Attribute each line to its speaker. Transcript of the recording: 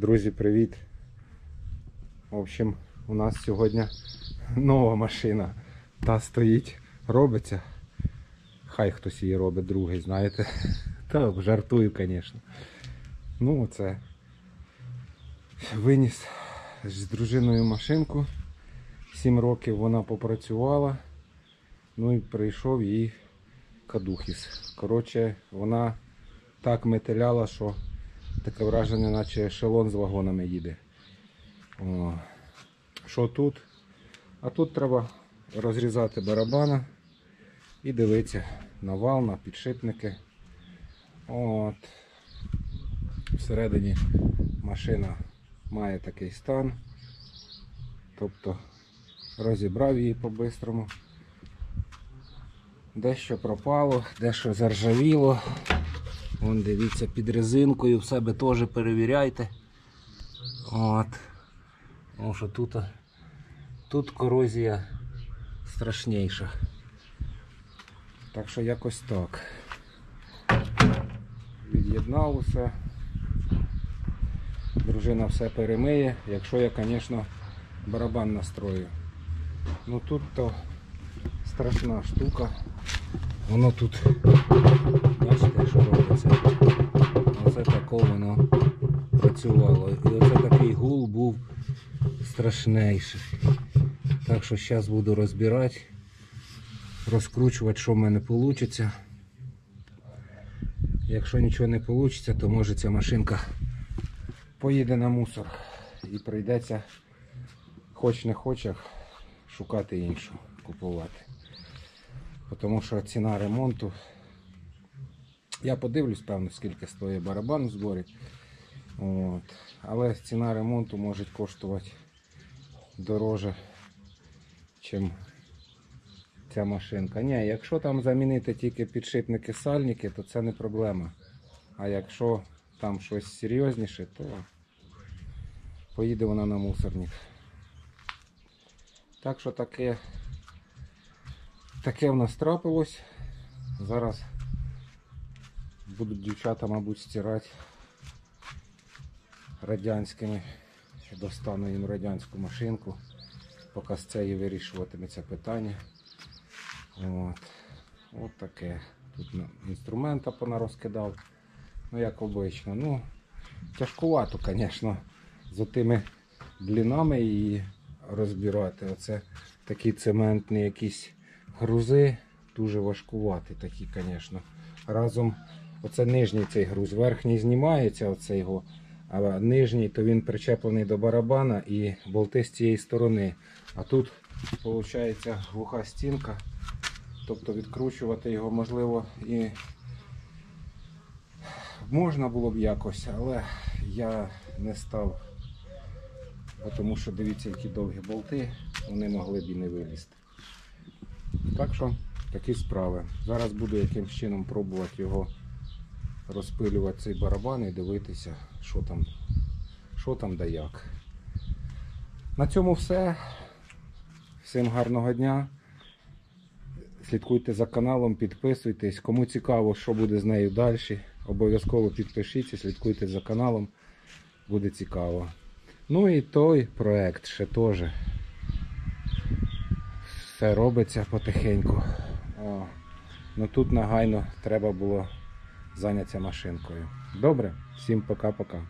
Speaker 1: Друзі, привіт! В общем, у нас сьогодні нова машина. Та стоїть, робиться. Хай хтось її робить, другий, знаєте. Та жартую, звісно. Ну, оце. Виніс з дружиною машинку. 7 років вона попрацювала. Ну і прийшов їй кадухіс. Коротше, вона так метеляла, що таке враження, наче ешелон з вагонами їде. О. Що тут? А тут треба розрізати барабана і дивитися на вал, на підшипники. От. Всередині машина має такий стан. Тобто розібрав її по-бистрому. Дещо пропало, дещо заржавіло. Вон, дивіться, під резинкою в себе теж перевіряйте. От. Тому що тут корозія страшніша. Так що якось так. Від'єднав усе. Дружина все перемиє, якщо я, звісно, барабан настрою. Ну тут то страшна штука. Воно тут, бачите, що робиться. Оце тако воно працювало. І оце такий гул був страшнейший. Так що зараз буду розбирати, розкручувати, що в мене вийде. Якщо нічого не вийде, то може ця машинка поїде на мусор. І прийдеться, хоч не хоч, шукати іншу, купувати. Тому що ціна ремонту, я подивлюсь, певно, скільки стоїть барабан в зборі. От. Але ціна ремонту може коштувати дороже, ніж ця машинка. Ні, якщо там замінити тільки підшипники, сальники, то це не проблема. А якщо там щось серйозніше, то поїде вона на мусорник. Так що таке в нас трапилось. Зараз будуть дівчата, мабуть, стирати радянськими. Достану їм радянську машинку. Поки з цією вирішуватиметься питання. От таке. Тут інструмента понарозкидав. Ну, як обично. Ну, тяжкувато, звісно, з тими блінами її розбирати. Оце такі цементні якісь грузи. Дуже важкуваті такі, звісно. Разом, оце нижній цей груз. Верхній знімається, оце його. А нижній, то він причеплений до барабана і болти з цієї сторони. А тут, виходить, глуха стінка. Тобто відкручувати його, можливо, і можна було б якось, але я не став. Тому що, дивіться, які довгі болти, вони могли б і не вилізти. Так що, такі справи. Зараз буду якимсь чином пробувати його розпилювати, цей барабан, і дивитися, що там да як. На цьому все. Всім гарного дня. Слідкуйте за каналом, підписуйтесь. Кому цікаво, що буде з нею далі, обов'язково підпишіться, слідкуйте за каналом. Буде цікаво. Ну і той проект ще теж. Все робиться потихеньку. Ну тут негайно треба було зайнятися машинкою. Добре? Всім пока-пока.